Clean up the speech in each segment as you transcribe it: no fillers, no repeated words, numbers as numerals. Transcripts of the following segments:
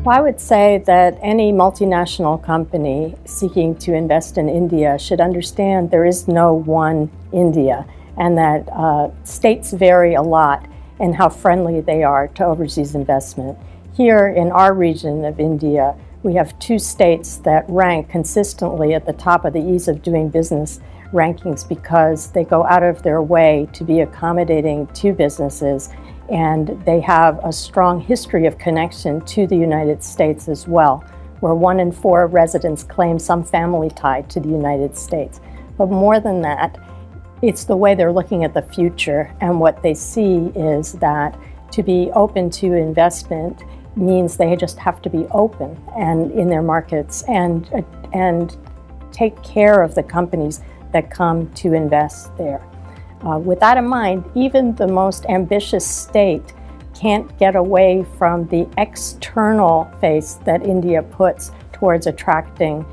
Well, I would say that any multinational company seeking to invest in India should understand there is no one India, and that states vary a lot in how friendly they are to overseas investment. Here in our region of India, we have two states that rank consistently at the top of the ease of doing business rankings because they go out of their way to be accommodating to businesses, and they have a strong history of connection to the United States as well, where 1 in 4 residents claim some family tie to the United States. But more than that, it's the way they're looking at the future, and what they see is that to be open to investment means they just have to be open and in their markets and take care of the companies that come to invest there. With that in mind, even the most ambitious state can't get away from the external face that India puts towards attracting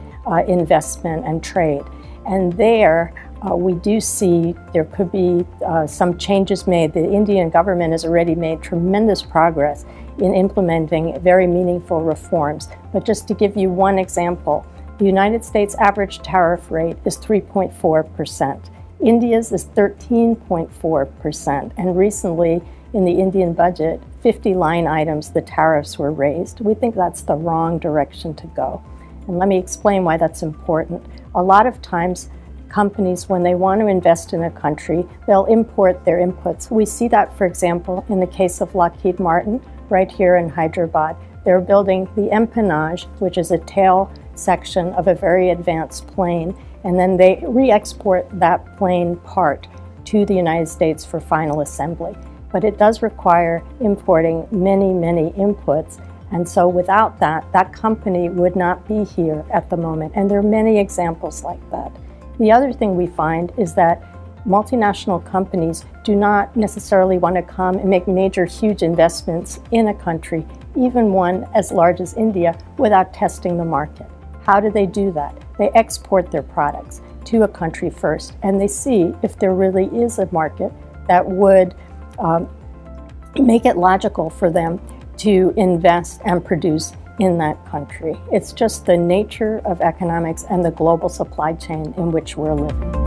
investment and trade. And there, we do see there could be some changes made. The Indian government has already made tremendous progress in implementing very meaningful reforms. But just to give you one example, the United States average tariff rate is 3.4%. India's is 13.4%, and recently in the Indian budget, 50 line items, the tariffs were raised. We think that's the wrong direction to go. And let me explain why that's important. A lot of times, companies, when they want to invest in a country, they'll import their inputs. We see that, for example, in the case of Lockheed Martin, right here in Hyderabad. They're building the empennage, which is a tail section of a very advanced plane, and then they re-export that plane part to the United States for final assembly. But it does require importing many, many inputs, and so without that, that company would not be here at the moment, and there are many examples like that. The other thing we find is that multinational companies do not necessarily want to come and make major, huge investments in a country, even one as large as India, without testing the market. How do they do that? They export their products to a country first, and they see if there really is a market that would make it logical for them to invest and produce in that country. It's just the nature of economics and the global supply chain in which we're living.